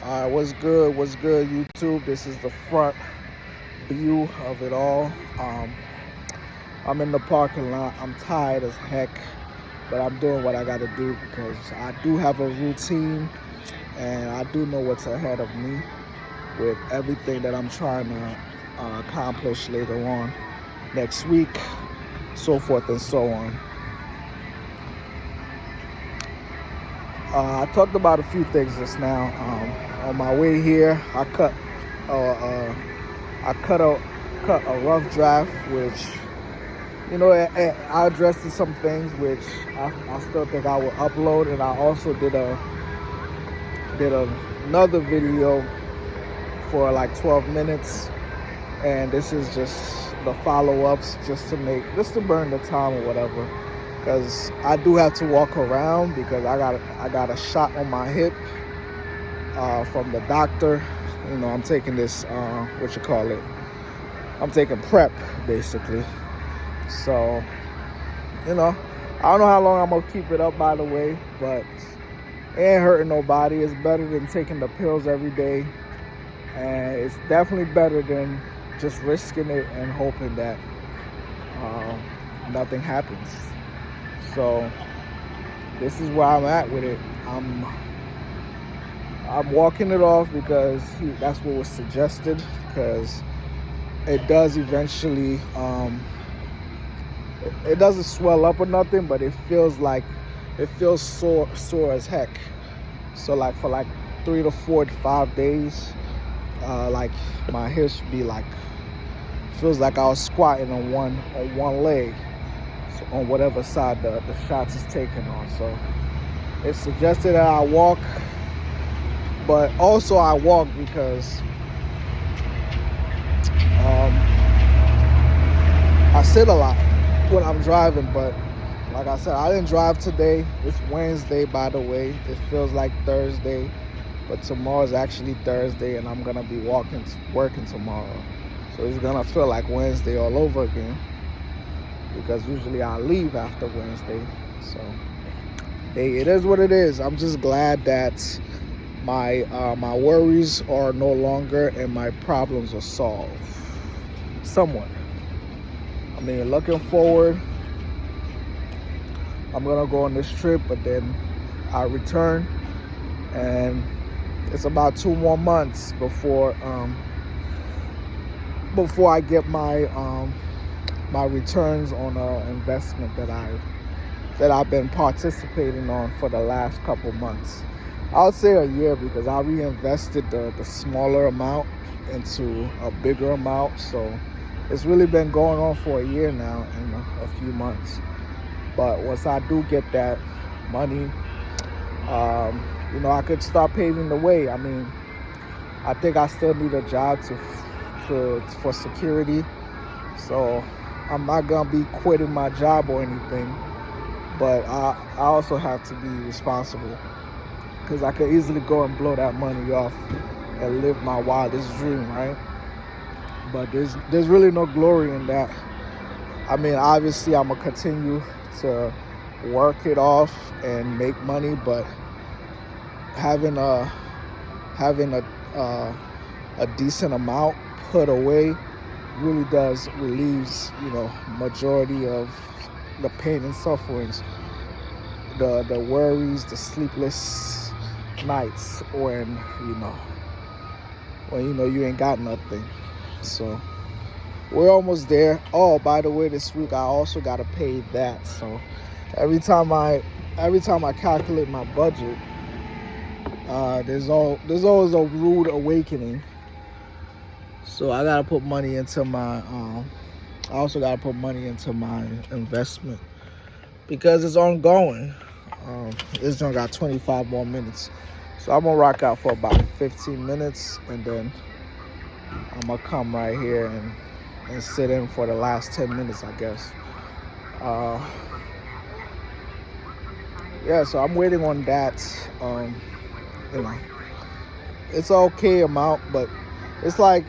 What's good? What's good, YouTube? This is the front view of it all. I'm in the parking lot. I'm tired as heck, but I'm doing what I got to do because I do have a routine and I do know what's ahead of me with everything that I'm trying to accomplish later on next week, so forth and so on. I talked about a few things just now. On my way here, I cut a rough draft, which I addressed some things which I still think I will upload, and I also did another video for like 12 minutes, and this is just the follow-ups, just to burn the time or whatever. Because I do have to walk around because I got a shot on my hip from the doctor. I'm taking this I'm taking prep basically. So I don't know how long I'm gonna keep it up, by the way, but it ain't hurting nobody. It's better than taking the pills every day, and it's definitely better than just risking it and hoping that nothing happens. So this is where I'm at with it. I'm walking it off because that's what was suggested, because it does eventually it doesn't swell up or nothing, but it feels sore as heck. So like for like 3 to 4 to 5 days, like my hips be feels like I was squatting on one leg, on whatever side the shots is taken on. So it's suggested that I walk, but also I walk because I sit a lot when I'm driving. But like I said, I didn't drive today. It's Wednesday, by the way. It feels like Thursday, but tomorrow's actually Thursday, and I'm gonna be working tomorrow. So it's gonna feel like Wednesday all over again, because usually I leave after Wednesday. So hey, it is what it is. I'm just glad that my worries are no longer and my problems are solved somewhat. I mean, looking forward, I'm gonna go on this trip, but then I return, and it's about 2 more months before I get my returns on an investment that I've been participating on for the last couple months. I would say a year, because I reinvested the smaller amount into a bigger amount. So it's really been going on for a year now and a few months. But once I do get that money, I could start paving the way. I mean, I think I still need a job for security. So I'm not gonna be quitting my job or anything, but I also have to be responsible, because I could easily go and blow that money off and live my wildest dream, right? But there's really no glory in that. I mean, obviously I'm gonna continue to work it off and make money, but having a decent amount put away really does relieves majority of the pain and sufferings, the worries, the sleepless nights when you ain't got nothing. So we're almost there. Oh, by the way, this week I also got to pay that. So every time I calculate my budget, there's always a rude awakening. So I gotta put money into my I also gotta put money into my investment, because it's ongoing. This one got 25 more minutes, so I'm gonna rock out for about 15 minutes, and then I'm gonna come right here and sit in for the last 10 minutes, I guess. So I'm waiting on that. It's an okay amount, but it's like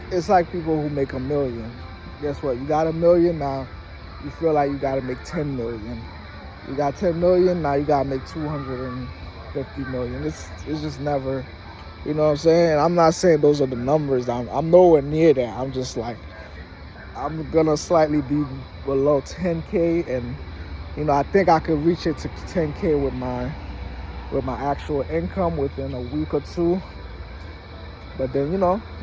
people who make $1 million. Guess what? You got $1 million now. You feel like you got to make 10 million. You got 10 million now. You got to make 250 million. It's just never You know what I'm saying? I'm not saying those are the numbers. I'm nowhere near that. I'm just like, I'm gonna slightly be below 10K, and I think I could reach it to 10K with my actual income within a week or two. But then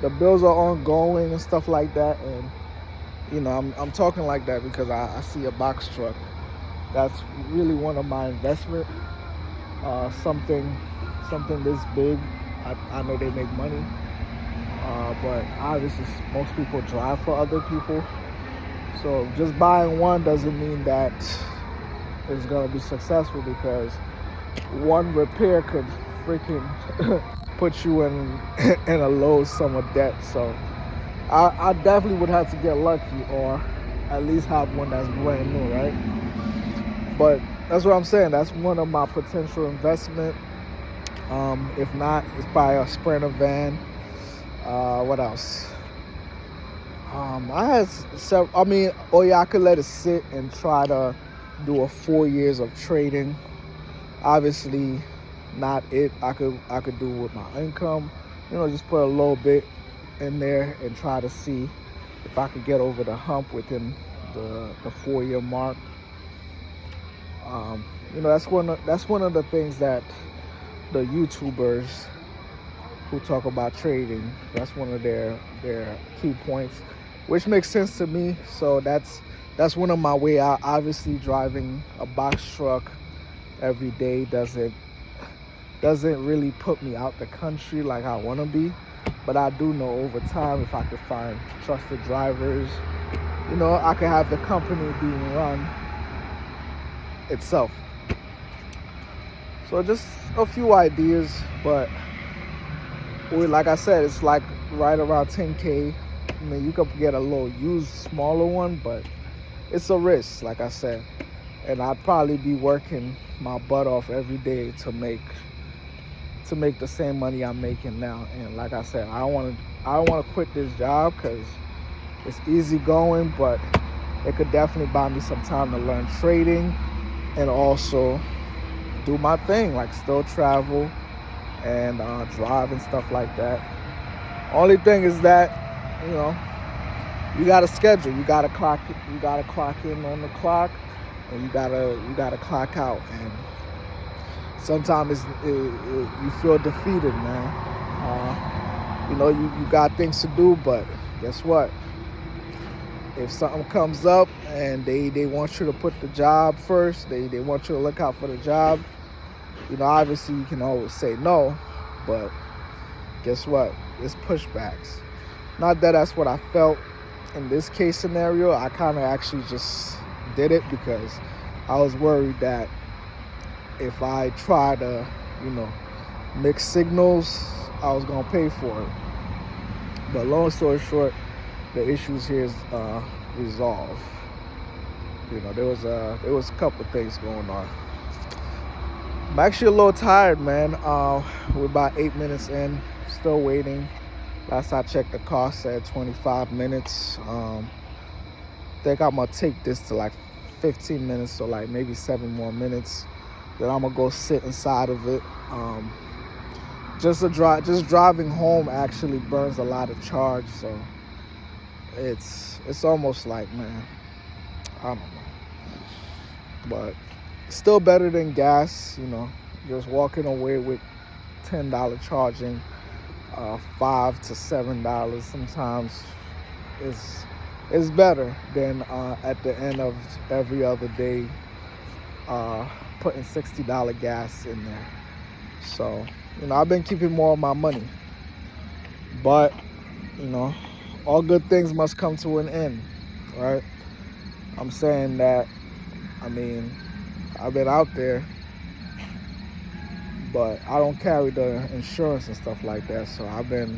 the bills are ongoing and stuff like that, and I'm talking like that because I see a box truck. That's really one of my investment. Something this big. I know they make money, but obviously most people drive for other people. So just buying one doesn't mean that it's gonna be successful, because one repair could freaking put you in in a low sum of debt. So I definitely would have to get lucky, or at least have one that's brand new, right? But that's what I'm saying. That's one of my potential investment. If not, it's probably a Sprinter van. What else? I had several. I could let it sit and try to do a 4 years of trading. Obviously, not it. I could do with my income. Just put a little bit in there and try to see if I could get over the hump within the 4 year mark. That's one of the things that the YouTubers who talk about trading, that's one of their key points, which makes sense to me. So that's one of my way out. Obviously, driving a box truck every day doesn't really put me out the country like I want to be, but I do know over time, if I could find trusted drivers, I could have the company being run itself. So just a few ideas, but like I said, it's like right around 10K. You could get a little used, smaller one, but it's a risk, like I said. And I'd probably be working my butt off every day to make the same money I'm making now. And like I said, I don't want to quit this job because it's easy going, but it could definitely buy me some time to learn trading and also do my thing, like still travel and drive and stuff like that. Only thing is that you got to schedule. You got to clock in on the clock, and you gotta clock out. And sometimes you feel defeated, man. You got things to do, but guess what? If something comes up and they want you to put the job first, they want you to look out for the job, obviously you can always say no, but guess what? It's pushbacks. Not that that's what I felt in this case scenario. I kind of actually just did it because I was worried that if I try to, mix signals, I was going to pay for it. But long story short, the issues here is resolved. There was a couple of things going on. I'm actually a little tired, man. We're about 8 minutes in, still waiting. Last I checked, the car said 25 minutes. I think I'm gonna take this to like 15 minutes, so like maybe 7 more minutes. Then I'm gonna go sit inside of it. Just driving home actually burns a lot of charge, so it's almost like, man, I don't know, but still better than gas. Just walking away with $10 charging, $5 to $7 sometimes is better than at the end of every other day putting $60 gas in there. So I've been keeping more of my money, but all good things must come to an end, right? I'm saying that, I've been out there, but I don't carry the insurance and stuff like that. So I've been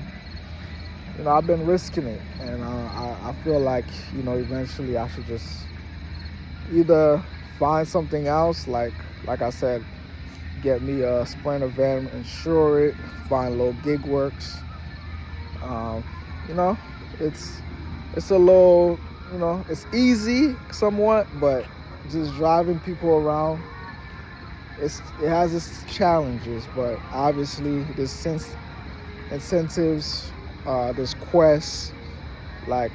risking it, and I feel like, eventually I should just either find something else, like I said, get me a Sprinter van, insure it, find little gig works. It's a little, it's easy somewhat, but just driving people around, it has its challenges. But obviously, since incentives. There's quests. Like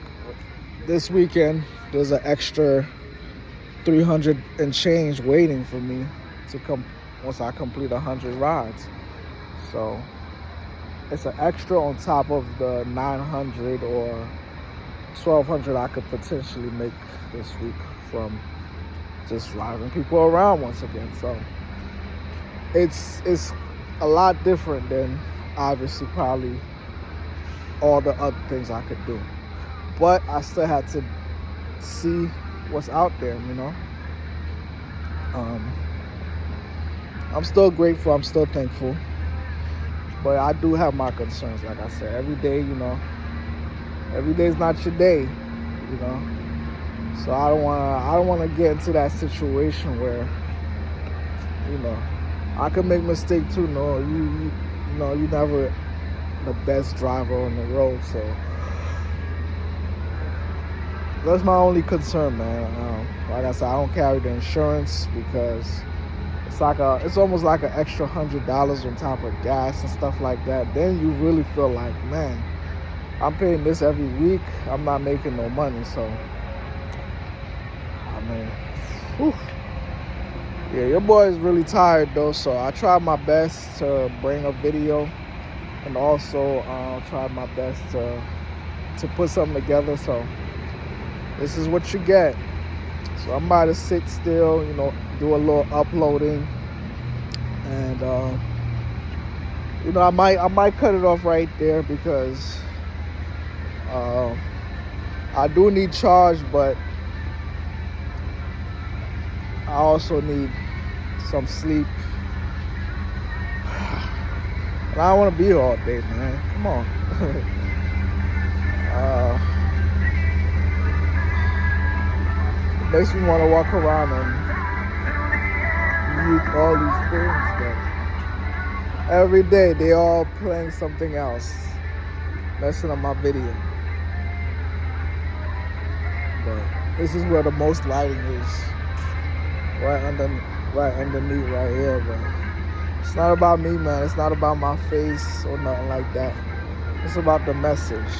this weekend, there's an extra 300 and change waiting for me to come once I complete 100 rides. So it's an extra on top of the 900 or 1,200 I could potentially make this week from just driving people around once again. So it's a lot different than obviously probably all the other things I could do. But I still had to see what's out there, you know. I'm still grateful, I'm still thankful. But I do have my concerns, like I said. Every day, you know, every day's not your day, you know. So I don't wanna get into that situation where, you know, I could make mistake too. No, you know, you're never the best driver on the road, so that's my only concern, man. Like I said, I don't carry the insurance because it's almost like an extra $100 on top of gas and stuff like that. Then you really feel like, man, I'm paying this every week. I'm not making no money, so I mean, whew. Yeah, your boy is really tired though. So I tried my best to bring a video, and also tried my best to put something together. So this is what you get. So I'm about to sit still, you know, do a little uploading, and you know, I might cut it off right there because I do need charge, but I also need some sleep. And I don't want to be here all day, man. Come on. It makes me want to walk around and mute all these things, but every day they all playing something else, messing up my video. But this is where the most lighting is, right underneath right here. But it's not about me, man. It's not about my face or nothing like that. It's about the message.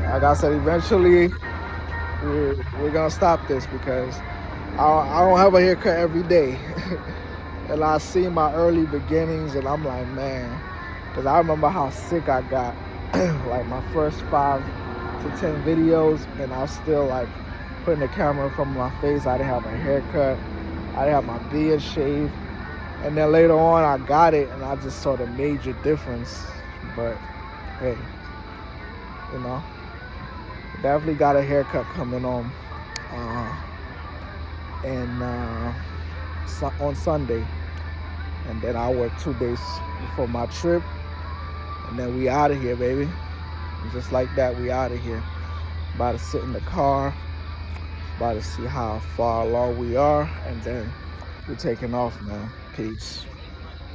Like I said, eventually we're gonna stop this because I don't have a haircut every day. And I see my early beginnings and I'm like, man, because I remember how sick I got. Like my first 5 to 10 videos, and I was still like putting the camera in front of my face. I didn't have a haircut, I didn't have my beard shaved, and then later on I got it and I just saw the major difference. But hey, you know, definitely got a haircut coming on on Sunday, and then I work 2 days before my trip, and then we out of here, baby. And just like that, we out of here. About to sit in the car, about to see how far along we are, and then we're taking off, man. Peace.